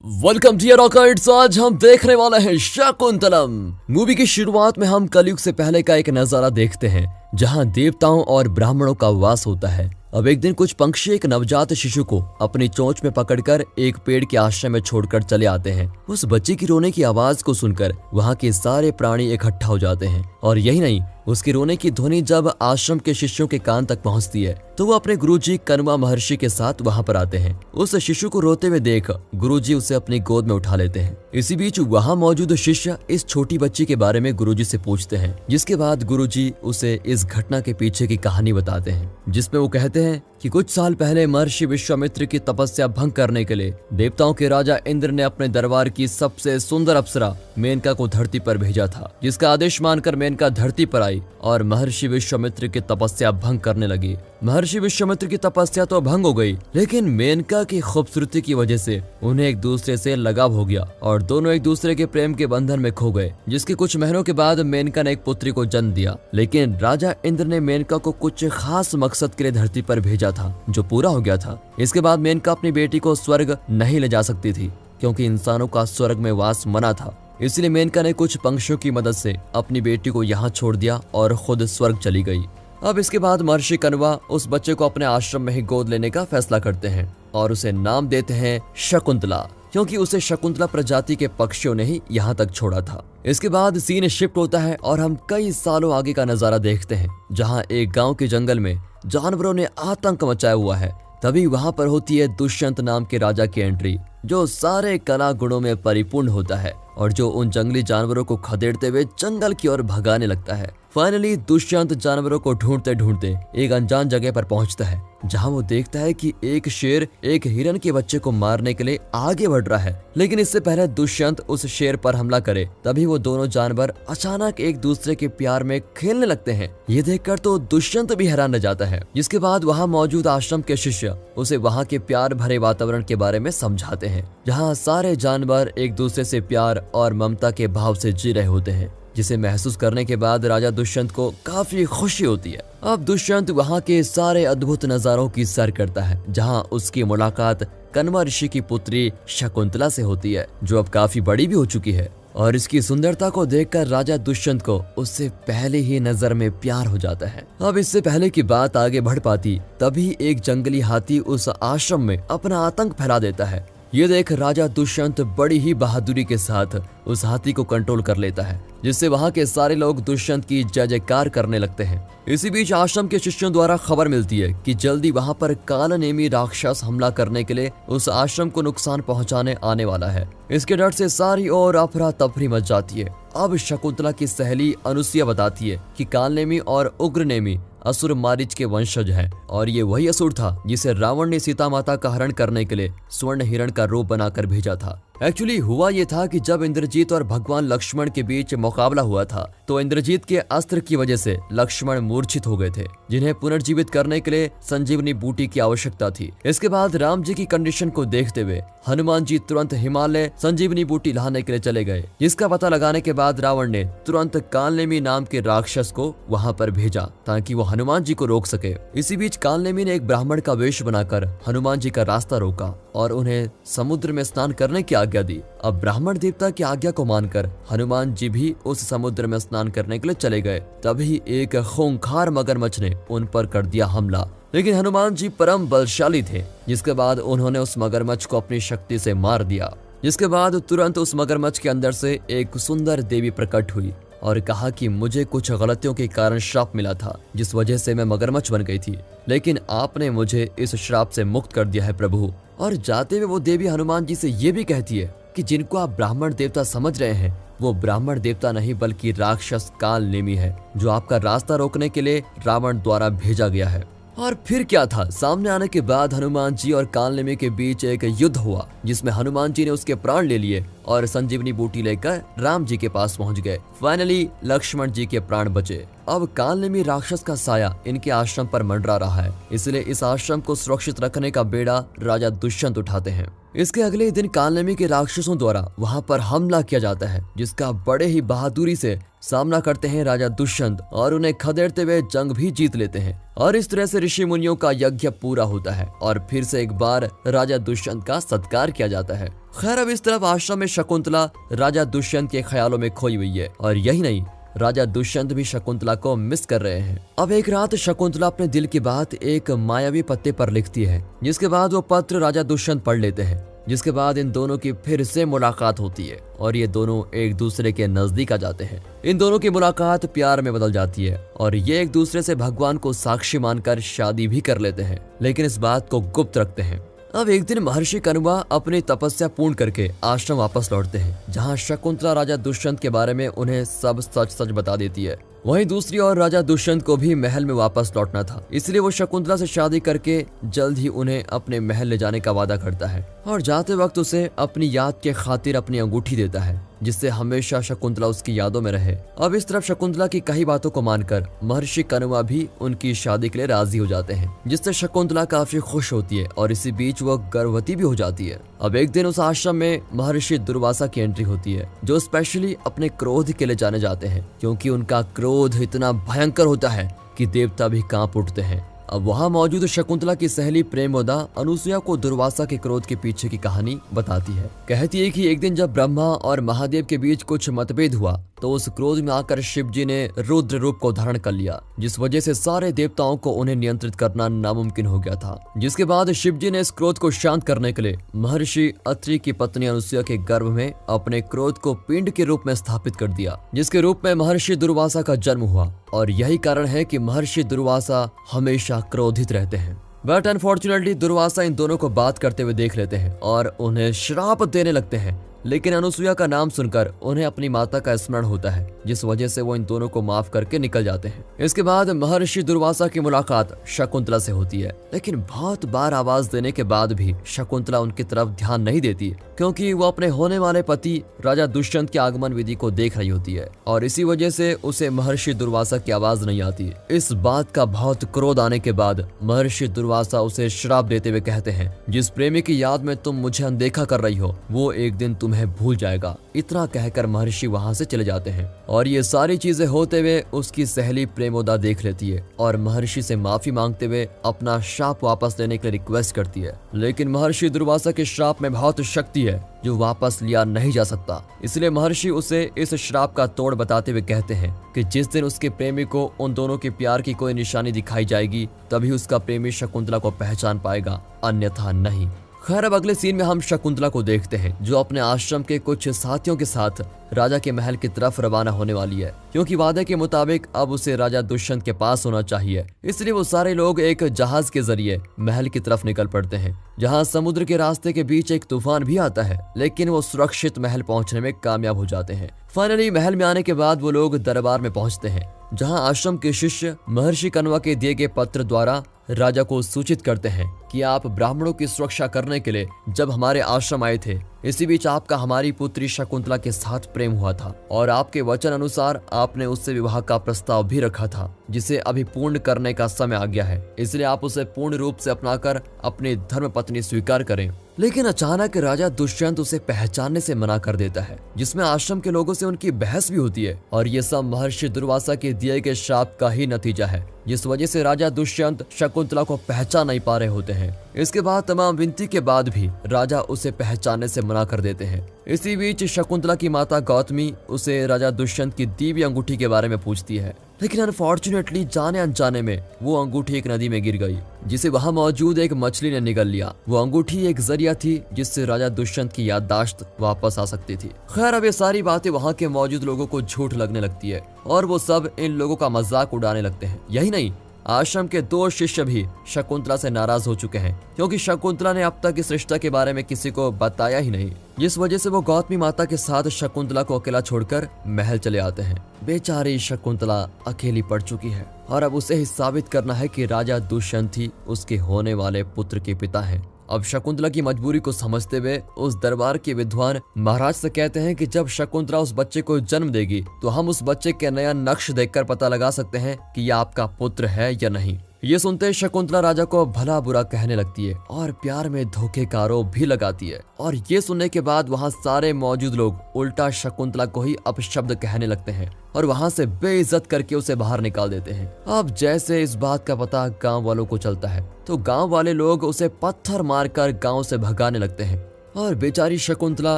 Welcome dear रॉकर्ट्स। आज हम देखने वाले हैं शकुंतलम। मूवी की शुरुआत में हम कलयुग से पहले का एक नजारा देखते हैं जहां देवताओं और ब्राह्मणों का वास होता है। अब एक दिन कुछ पंक्षी एक नवजात शिशु को अपनी चोंच में पकड़कर एक पेड़ के आश्रय में छोड़कर चले आते हैं। उस बच्चे की रोने की आवाज को सुनकर वहां के सारे प्राणी इकट्ठा हो जाते हैं और यही नहीं, उसके रोने की ध्वनि जब आश्रम के शिष्यों के कान तक पहुंचती है तो वो अपने गुरुजी कण्वा महर्षि के साथ वहां पर आते हैं। उस शिशु को रोते हुए देख गुरुजी उसे अपनी गोद में उठा लेते हैं। इसी बीच वहां मौजूद शिष्य इस छोटी बच्ची के बारे में गुरुजी से पूछते हैं, जिसके बाद गुरुजी उसे इस घटना के पीछे की कहानी बताते हैं, जिसमें वो कहते हैं कि कुछ साल पहले महर्षि विश्वामित्र की तपस्या भंग करने के लिए देवताओं के राजा इंद्र ने अपने दरबार की सबसे सुंदर अप्सरा मेनका को धरती पर भेजा था, जिसका आदेश मानकर मेनका धरती पर आई और महर्षि विश्वामित्र की तपस्या भंग करने लगी। महर्षि विश्वामित्र की तपस्या तो भंग हो गई, लेकिन मेनका की खूबसूरती की वजह से उन्हें एक दूसरे से लगाव हो गया और दोनों एक दूसरे के प्रेम के बंधन में खो गए। जिसके कुछ महीनों के बाद मेनका ने एक पुत्री को जन्म दिया, लेकिन राजा इंद्र ने मेनका को कुछ खास मकसद के लिए धरती पर भेजा था जो पूरा हो गया था। इसके बाद मेनका अपनी बेटी को स्वर्ग नहीं ले जा सकती थी, क्योंकि इंसानों का स्वर्ग में वास मना था। इसलिए मेनका ने कुछ पंक्षियों की मदद से अपनी बेटी को यहाँ छोड़ दिया और खुद स्वर्ग चली गई। अब इसके बाद महर्षि कण्वा उस बच्चे को अपने आश्रम में ही गोद लेने का फैसला करते हैं और उसे नाम देते हैं शकुंतला, क्योंकि उसे शकुंतला प्रजाति के पक्षियों ने ही यहाँ तक छोड़ा था। इसके बाद सीन शिफ्ट होता है और हम कई सालों आगे का नजारा देखते हैं, जहाँ एक गाँव के जंगल में जानवरों ने आतंक मचाया हुआ है। तभी वहां पर होती है दुष्यंत नाम के राजा की एंट्री, जो सारे कला गुणों में परिपूर्ण होता है और जो उन जंगली जानवरों को खदेड़ते हुए जंगल की ओर भगाने लगता है। फाइनली दुष्यंत जानवरों को ढूंढते ढूंढते एक अनजान जगह पर पहुंचता है, जहां वो देखता है कि एक शेर एक हिरन के बच्चे को मारने के लिए आगे बढ़ रहा है। लेकिन इससे पहले दुष्यंत उस शेर पर हमला करे, तभी वो दोनों जानवर अचानक एक दूसरे के प्यार में खेलने लगते हैं। ये देखकर तो दुष्यंत भी हैरान रह जाता है। जिसके बाद वहाँ मौजूद आश्रम के शिष्य उसे वहाँ के प्यार भरे वातावरण के बारे में समझाते हैं, जहाँ सारे जानवर एक दूसरे से प्यार और ममता के भाव से जी रहे होते हैं, जिसे महसूस करने के बाद राजा दुष्यंत को काफी खुशी होती है। अब दुष्यंत वहाँ के सारे अद्भुत नजारों की सैर करता है, जहाँ उसकी मुलाकात कण्वा ऋषि की पुत्री शकुंतला से होती है, जो अब काफी बड़ी भी हो चुकी है। और इसकी सुंदरता को देखकर राजा दुष्यंत को उससे पहले ही नजर में प्यार हो जाता है। अब इससे पहले की बात आगे बढ़ पाती, तभी एक जंगली हाथी उस आश्रम में अपना आतंक फैला देता है। ये देख राजा दुष्यंत बड़ी ही बहादुरी के साथ उस हाथी को कंट्रोल कर लेता है, जिससे वहाँ के सारे लोग दुष्यंत की जय जयकार करने लगते हैं। इसी बीच आश्रम के शिष्यों द्वारा खबर मिलती है कि जल्दी वहाँ पर कालनेमी राक्षस हमला करने के लिए उस आश्रम को नुकसान पहुँचाने आने वाला है। इसके डर से सारी ओर अफरा तफरी मच जाती है। अब शकुंतला की सहेली अनुसुईया बताती है कि कालनेमी और उग्रनेमी असुर मारीच के वंशज हैं और ये वही असुर था जिसे रावण ने सीता माता का हरण करने के लिए स्वर्ण हिरण का रूप बनाकर भेजा था। एक्चुअली हुआ ये था कि जब इंद्रजीत और भगवान लक्ष्मण के बीच मुकाबला हुआ था, तो इंद्रजीत के अस्त्र की वजह से लक्ष्मण मूर्छित हो गए थे, जिन्हें पुनर्जीवित करने के लिए संजीवनी बूटी की आवश्यकता थी। इसके बाद राम जी की कंडीशन को देखते हुए हनुमान जी तुरंत हिमालय संजीवनी बूटी लाने के लिए चले गए, जिसका पता लगाने के बाद रावण ने तुरंत कालनेमी नाम के राक्षस को वहाँ पर भेजा ताकि वो हनुमान जी को रोक सके। इसी बीच कालनेमी ने एक ब्राह्मण का वेश बनाकर हनुमान जी का रास्ता रोका और उन्हें समुद्र में स्नान करने की आज्ञा दी। अब ब्राह्मण देवता की आज्ञा को मानकर हनुमान जी भी उस समुद्र में स्नान करने के लिए चले गए। तभी एक खूंखार मगरमच्छ ने उन पर कर दिया हमला, लेकिन हनुमान जी परम बलशाली थे, जिसके बाद उन्होंने उस मगरमच्छ को अपनी शक्ति से मार दिया। जिसके बाद तुरंत उस मगरमच्छ के अंदर से एक सुंदर देवी प्रकट हुई और कहा कि मुझे कुछ गलतियों के कारण श्राप मिला था, जिस वजह से मैं मगरमच्छ बन गई थी, लेकिन आपने मुझे इस श्राप से मुक्त कर दिया है प्रभु। और जाते हुए वो देवी हनुमान जी से ये भी कहती है कि जिनको आप ब्राह्मण देवता समझ रहे हैं, वो ब्राह्मण देवता नहीं बल्कि राक्षस कालनेमी है, जो आपका रास्ता रोकने के लिए रावण द्वारा भेजा गया है। और फिर क्या था, सामने आने के बाद हनुमान जी और कालनेमी के बीच एक युद्ध हुआ, जिसमें हनुमान जी ने उसके प्राण ले लिए और संजीवनी बूटी लेकर राम जी के पास पहुंच गए। फाइनली लक्ष्मण जी के प्राण बचे। अब कालनेमी राक्षस का साया इनके आश्रम पर मंडरा रहा है, इसलिए इस आश्रम को सुरक्षित रखने का बेड़ा राजा दुष्यंत उठाते हैं। इसके अगले दिन कालनेमी के राक्षसों द्वारा वहां पर हमला किया जाता है, जिसका बड़े ही बहादुरी से सामना करते हैं राजा दुष्यंत और उन्हें खदेड़ते हुए जंग भी जीत लेते हैं। और इस तरह से ऋषि मुनियों का यज्ञ पूरा होता है और फिर से एक बार राजा दुष्यंत का सत्कार किया जाता है। खैर, अब इस तरफ आश्रम में शकुंतला राजा दुष्यंत के ख्यालों में खोई हुई है और यही नहीं, राजा दुष्यंत भी शकुंतला को मिस कर रहे हैं। अब एक रात शकुंतला अपने दिल की बात एक मायावी पत्ते पर लिखती है, जिसके बाद वो पत्र राजा दुष्यंत पढ़ लेते हैं। जिसके बाद इन दोनों की फिर से मुलाकात होती है और ये दोनों एक दूसरे के नजदीक आ जाते हैं। इन दोनों की मुलाकात प्यार में बदल जाती है और ये एक दूसरे से भगवान को साक्षी मानकर शादी भी कर लेते हैं, लेकिन इस बात को गुप्त रखते हैं। अब एक दिन महर्षि कण्वा अपनी तपस्या पूर्ण करके आश्रम वापस लौटते हैं, जहाँ शकुंतला राजा दुष्यंत के बारे में उन्हें सब सच सच बता देती है। वहीं दूसरी ओर राजा दुष्यंत को भी महल में वापस लौटना था, इसलिए वो शकुंतला से शादी करके जल्द ही उन्हें अपने महल ले जाने का वादा करता है और जाते वक्त उसे अपनी याद के खातिर अपनी अंगूठी देता है, जिससे हमेशा शकुंतला उसकी यादों में रहे। अब इस तरफ शकुंतला की कई बातों को मानकर महर्षि कण्वा भी उनकी शादी के लिए राजी हो जाते हैं, जिससे शकुंतला काफी खुश होती है और इसी बीच वो गर्भवती भी हो जाती है। अब एक दिन उस आश्रम में महर्षि दुर्वासा की एंट्री होती है, जो स्पेशली अपने क्रोध के लिए जाने जाते हैं, क्योंकि उनका क्रोध इतना भयंकर होता है कि देवता भी कांप उठते हैं। अब वहां मौजूद शकुंतला की सहेली प्रेमोदा अनुसुया को दुर्वासा के क्रोध के पीछे की कहानी बताती है। कहती है कि एक दिन जब ब्रह्मा और महादेव के बीच कुछ मतभेद हुआ तो उस क्रोध में आकर शिव जी ने रुद्र रूप को धारण कर लिया, जिस वजह से सारे देवताओं को उन्हें नियंत्रित करना नामुमकिन हो गया था। जिसके बाद शिव जी ने इस क्रोध को शांत करने के लिए महर्षि अत्रि की पत्नी अनुसुया के गर्भ में अपने क्रोध को पिंड के रूप में स्थापित कर दिया, जिसके रूप में महर्षि दुर्वासा का जन्म हुआ। और यही कारण है कि महर्षि दुर्वासा हमेशा क्रोधित रहते हैं। बट अनफॉर्चुनेटली दुर्वासा इन दोनों को बात करते हुए देख लेते हैं और उन्हें श्राप देने लगते हैं, लेकिन अनुसुया का नाम सुनकर उन्हें अपनी माता का स्मरण होता है, जिस वजह से वो इन दोनों को माफ करके निकल जाते हैं। इसके बाद महर्षि दुर्वासा की मुलाकात शकुंतला से होती है, लेकिन बहुत बार आवाज देने के बाद भी शकुंतला उनकी तरफ ध्यान नहीं देती, क्योंकि वो अपने होने वाले पति राजा दुष्यंत के आगमन विधि को देख रही होती है और इसी वजह से उसे महर्षि दुर्वासा की आवाज नहीं आती। इस बात का बहुत क्रोध आने के बाद महर्षि दुर्वासा उसे श्राप देते हुए कहते हैं, जिस प्रेमी की याद में तुम मुझे अनदेखा कर रही हो वो एक दिन तुम्हें भूल जाएगा। इतना कहकर महर्षि वहां से चले जाते हैं और ये सारी चीजें होते हुए उसकी सहेली प्रेमोदा देख लेती है और महर्षि से माफी मांगते हुए अपना श्राप वापस लेने के लिए रिक्वेस्ट करती है, लेकिन महर्षि दुर्वासा के श्राप में बहुत शक्ति है जो वापस लिया नहीं जा सकता। इसलिए महर्षि उसे इस श्राप का तोड़ बताते हुए कहते हैं कि जिस दिन उसके प्रेमी को उन दोनों के प्यार की कोई निशानी दिखाई जाएगी तभी उसका प्रेमी शकुंतला को पहचान पाएगा, अन्यथा नहीं। खैर, अब अगले सीन में हम शकुंतला को देखते हैं, जो अपने आश्रम के कुछ साथियों के साथ राजा के महल की तरफ रवाना होने वाली है, क्योंकि वादे के मुताबिक अब उसे राजा दुष्यंत के पास होना चाहिए। इसलिए वो सारे लोग एक जहाज के जरिए महल की तरफ निकल पड़ते हैं, जहां समुद्र के रास्ते के बीच एक तूफान भी आता है, लेकिन वो सुरक्षित महल पहुंचने में कामयाब हो जाते हैं। फाइनली महल में आने के बाद वो लोग दरबार में पहुंचते हैं, जहां आश्रम के शिष्य महर्षि कण्वा के दिए गए पत्र द्वारा राजा को सूचित करते हैं कि आप ब्राह्मणों की सुरक्षा करने के लिए जब हमारे आश्रम आए थे, इसी बीच आपका हमारी पुत्री शकुंतला के साथ प्रेम हुआ था और आपके वचन अनुसार आपने उससे विवाह का प्रस्ताव भी रखा था, जिसे अभी पूर्ण करने का समय आ गया है। इसलिए आप उसे पूर्ण रूप से अपनाकर अपनी धर्म पत्नी स्वीकार करें। लेकिन अचानक राजा दुष्यंत उसे पहचानने से मना कर देता है, जिसमें आश्रम के लोगों से उनकी बहस भी होती है और ये सब महर्षि दुर्वासा के दिए गए श्राप का ही नतीजा है, जिस वजह से राजा दुष्यंत शकुंतला को पहचान नहीं पा रहे होते हैं। इसके बाद तमाम विनती के बाद भी राजा उसे पहचानने से मना कर देते हैं। इसी बीच शकुंतला की माता गौतमी उसे राजा दुष्यंत की दी हुई अंगूठी के बारे में पूछती है, लेकिन अनफॉर्चुनेटली जाने अनजाने में वो अंगूठी एक नदी में गिर गई, जिसे वहां मौजूद एक मछली ने निगल लिया। वो अंगूठी एक जरिया थी जिससे राजा दुष्यंत की याददाश्त वापस आ सकती थी। खैर, अब ये सारी बातें वहां के मौजूद लोगों को झूठ लगने लगती है और वो सब इन लोगों का मजाक उड़ाने लगते हैं। यही नहीं, आश्रम के 2 शिष्य भी शकुंतला से नाराज हो चुके हैं, क्योंकि शकुंतला ने अब तक इस रिश्ते के बारे में किसी को बताया ही नहीं, जिस वजह से वो गौतमी माता के साथ शकुंतला को अकेला छोड़कर महल चले आते हैं। बेचारी शकुंतला अकेली पड़ चुकी है और अब उसे ही साबित करना है कि राजा दुष्यंत ही उसके होने वाले पुत्र के पिता हैं अब शकुंतला की मजबूरी को समझते हुए उस दरबार के विद्वान महाराज से कहते हैं कि जब शकुंतला उस बच्चे को जन्म देगी तो हम उस बच्चे के नया नक्श देखकर पता लगा सकते हैं कि यह आपका पुत्र है या नहीं। ये सुनते शकुंतला राजा को भला बुरा कहने लगती है और प्यार में धोखे का आरोप भी लगाती है। और ये सुनने के बाद वहाँ सारे मौजूद लोग उल्टा शकुंतला को ही अपशब्द कहने लगते हैं और वहाँ से बेइज्जत करके उसे बाहर निकाल देते हैं। अब जैसे इस बात का पता गांव वालों को चलता है तो गांव वाले लोग उसे पत्थर मारकर गांव से भगाने लगते हैं और बेचारी शकुंतला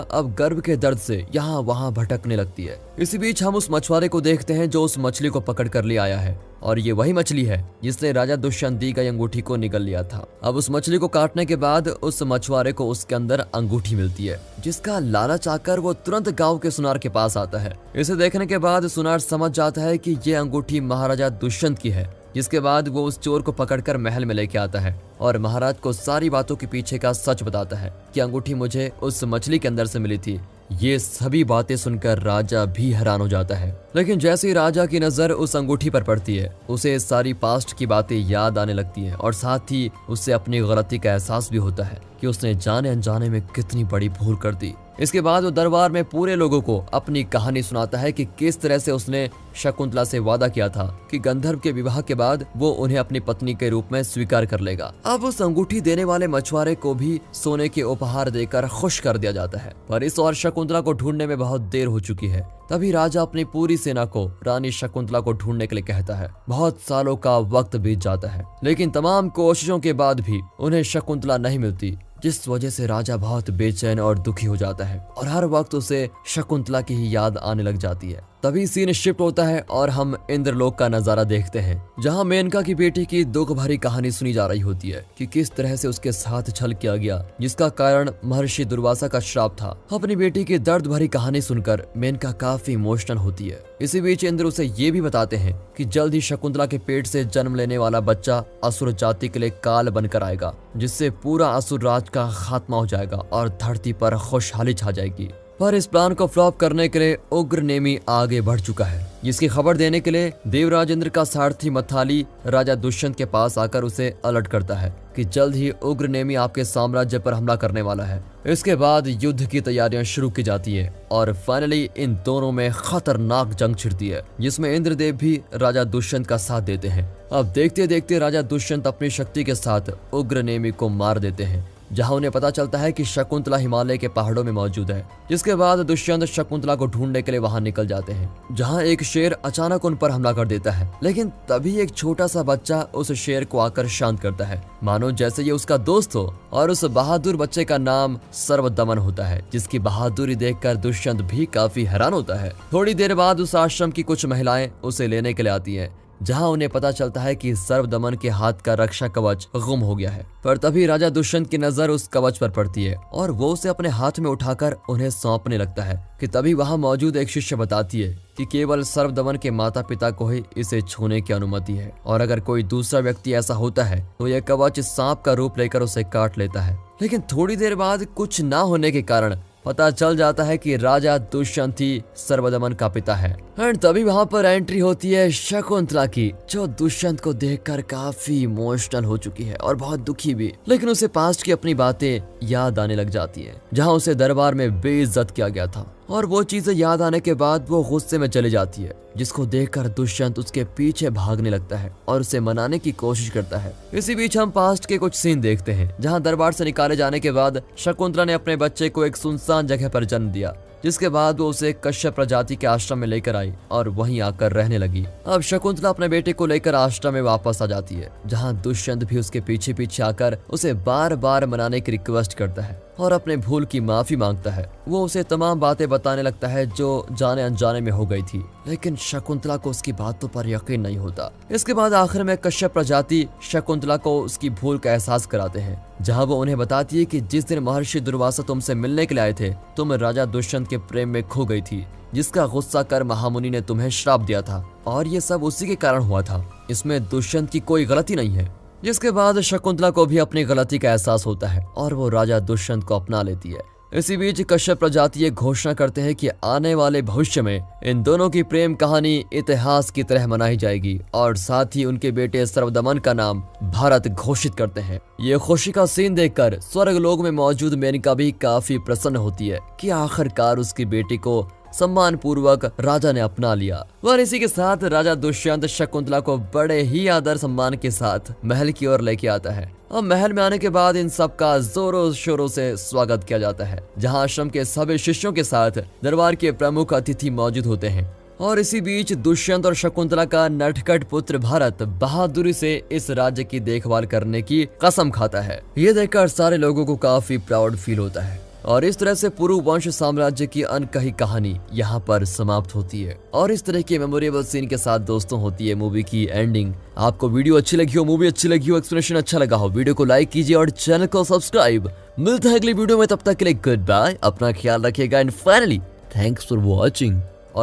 अब गर्भ के दर्द से यहाँ वहाँ भटकने लगती है। इसी बीच हम उस मछुआरे को देखते हैं जो उस मछली को पकड़ कर ले आया है और ये वही मछली है जिसने राजा दुष्यंत दी गई अंगूठी को निगल लिया था। अब उस मछली को काटने के बाद उस मछुआरे को उसके अंदर अंगूठी मिलती है जिसका लालच आकर वो तुरंत गांव के सुनार के पास आता है। इसे देखने के बाद सुनार समझ जाता है कि ये अंगूठी महाराजा दुष्यंत की है, जिसके बाद वो उस चोर को पकड़कर महल में लेके आता है और महाराज को सारी बातों के पीछे का सच बताता है कि अंगूठी मुझे उस मछली के अंदर से मिली थी। ये सभी बातें सुनकर राजा भी हैरान हो जाता है, लेकिन जैसे ही राजा की नजर उस अंगूठी पर पड़ती है उसे सारी पास्ट की बातें याद आने लगती है और साथ ही उससे अपनी गलती का एहसास भी होता है कि उसने जाने अनजाने में कितनी बड़ी भूल कर दी। इसके बाद वो दरबार में पूरे लोगों को अपनी कहानी सुनाता है कि किस तरह से उसने शकुंतला से वादा किया था कि गंधर्व के विवाह के बाद वो उन्हें अपनी पत्नी के रूप में स्वीकार कर लेगा। अब उस अंगूठी देने वाले मछुआरे को भी सोने के उपहार देकर खुश कर दिया जाता है, पर इस और शकुंतला को ढूंढने में बहुत देर हो चुकी है। तभी राजा अपनी पूरी सेना को रानी शकुंतला को ढूंढने के लिए कहता है। बहुत सालों का वक्त बीत जाता है लेकिन तमाम कोशिशों के बाद भी उन्हें शकुंतला नहीं मिलती, जिस वजह से राजा बहुत बेचैन और दुखी हो जाता है और हर वक्त उसे शकुंतला की ही याद आने लग जाती है। तभी सीन शिफ्ट होता है और हम इंद्रलोक का नजारा देखते हैं जहां मेनका की बेटी की दुख भरी कहानी सुनी जा रही होती है कि किस तरह से उसके साथ छल किया गया, जिसका कारण महर्षि दुर्वासा का श्राप था। अपनी बेटी की दर्द भरी कहानी सुनकर मेनका काफी इमोशनल होती है। इसी बीच इंद्र उसे ये भी बताते हैं कि जल्द ही शकुंतला के पेट से जन्म लेने वाला बच्चा असुर जाति के लिए काल बनकर आएगा, जिससे पूरा असुर राज का खात्मा हो जाएगा और धरती पर खुशहाली छा जाएगी। पर इस प्लान को फ्लॉप करने के लिए उग्र नेमी आगे बढ़ चुका है, जिसकी खबर देने के लिए देवराज इंद्र का सारथी मथाली राजा दुष्यंत के पास आकर उसे अलर्ट करता है कि जल्द ही उग्र नेमी आपके साम्राज्य पर हमला करने वाला है। इसके बाद युद्ध की तैयारियां शुरू की जाती है और फाइनली इन दोनों में खतरनाक जंग छिड़ती है, जिसमें इंद्रदेव भी राजा दुष्यंत का साथ देते हैं। अब देखते देखते राजा दुष्यंत अपनी शक्ति के साथ उग्र नेमी को मार देते हैं, जहां उन्हें पता चलता है कि शकुंतला हिमालय के पहाड़ों में मौजूद है। जिसके बाद दुष्यंत शकुंतला को ढूंढने के लिए वहां निकल जाते हैं, जहां एक शेर अचानक उन पर हमला कर देता है, लेकिन तभी एक छोटा सा बच्चा उस शेर को आकर शांत करता है, मानो जैसे ये उसका दोस्त हो। और उस बहादुर बच्चे का नाम सर्वदमन होता है, जिसकी बहादुरी देखकर दुष्यंत भी काफी हैरान होता है। थोड़ी देर बाद उस आश्रम की कुछ महिलाएं उसे लेने के लिए आती हैं, जहां उन्हें पता चलता है कि सर्वदमन के हाथ का रक्षा कवच गुम हो गया है। पर तभी राजा दुष्यंत की नजर उस कवच पर पड़ती है और वो उसे अपने हाथ में उठाकर उन्हें सौंपने लगता है कि तभी वहां मौजूद एक शिष्य बताती है कि केवल सर्वदमन के माता पिता को ही इसे छूने की अनुमति है और अगर कोई दूसरा व्यक्ति ऐसा होता है तो यह कवच सांप का रूप लेकर उसे काट लेता है। लेकिन थोड़ी देर बाद कुछ ना होने के कारण पता चल जाता है कि राजा दुष्यंत ही सर्वदमन का पिता है। एंड तभी वहां पर एंट्री होती है शकुंतला की, जो दुष्यंत को देखकर काफी इमोशनल हो चुकी है और बहुत दुखी भी, लेकिन उसे पास्ट की अपनी बातें याद आने लग जाती है, जहां उसे दरबार में बेइज्जत किया गया था। और वो चीजें याद आने के बाद वो गुस्से में चली जाती है, जिसको देखकर दुष्यंत उसके पीछे भागने लगता है और उसे मनाने की कोशिश करता है। इसी बीच हम पास्ट के कुछ सीन देखते हैं, जहां दरबार से निकाले जाने के बाद शकुंतला ने अपने बच्चे को एक सुनसान जगह पर जन्म दिया, जिसके बाद वो उसे कश्यप प्रजाति के आश्रम में लेकर आई और वहीं आकर रहने लगी। अब शकुंतला अपने बेटे को लेकर आश्रम में वापस आ जाती है, जहां दुष्यंत भी उसके पीछे पीछे आकर उसे बार बार मनाने की रिक्वेस्ट करता है और अपने भूल की माफी मांगता है। वो उसे तमाम बातें बताने लगता है जो जाने अनजाने में हो गई थी, लेकिन शकुंतला को उसकी बातों पर यकीन नहीं होता। इसके बाद आखिर में कश्यप प्रजाति शकुंतला को उसकी भूल का एहसास कराते हैं, जहां वो उन्हें बताती है कि जिस दिन महर्षि दुर्वासा तुमसे मिलने के लिए आए थे, तुम राजा दुष्यंत के प्रेम में खो गई थी, जिसका गुस्सा कर महामुनि ने तुम्हें श्राप दिया था और ये सब उसी के कारण हुआ था। इसमें दुष्यंत की कोई गलती नहीं है। जिसके बाद शकुंतला को भी अपनी गलती का एहसास होता है और वो राजा दुष्यंत को अपना लेती है। इसी बीच कश्यप प्रजाति ये घोषणा करते हैं कि आने वाले भविष्य में इन दोनों की प्रेम कहानी इतिहास की तरह मनाई जाएगी और साथ ही उनके बेटे सर्वदमन का नाम भारत घोषित करते हैं। ये खुशी का सीन देखकर स्वर्गलोक में मौजूद मेनका भी काफी प्रसन्न होती है कि आखिरकार उसकी बेटी को सम्मान पूर्वक राजा ने अपना लिया। और इसी के साथ राजा दुष्यंत शकुंतला को बड़े ही आदर सम्मान के साथ महल की ओर लेके आता है। अब महल में आने के बाद इन सब का जोरों शोरों से स्वागत किया जाता है, जहां आश्रम के सभी शिष्यों के साथ दरबार के प्रमुख अतिथि मौजूद होते हैं। और इसी बीच दुष्यंत और शकुंतला का नटखट पुत्र भारत बहादुरी से इस राज्य की देखभाल करने की कसम खाता है। ये देखकर सारे लोगों को काफी प्राउड फील होता है और इस तरह से पुरु वंश साम्राज्य की अनकही कहानी यहाँ पर समाप्त होती है। और इस तरह के मेमोरेबल सीन के साथ दोस्तों होती है मूवी की एंडिंग। आपको वीडियो अच्छी लगी हो, मूवी अच्छी लगी हो, एक्सप्लेनेशन अच्छा लगा हो, वीडियो को लाइक कीजिए और चैनल को सब्सक्राइब। मिलते हैं अगली वीडियो में, तब तक के लिए गुड बाय, अपना ख्याल रखिएगा and finally thanks for watching.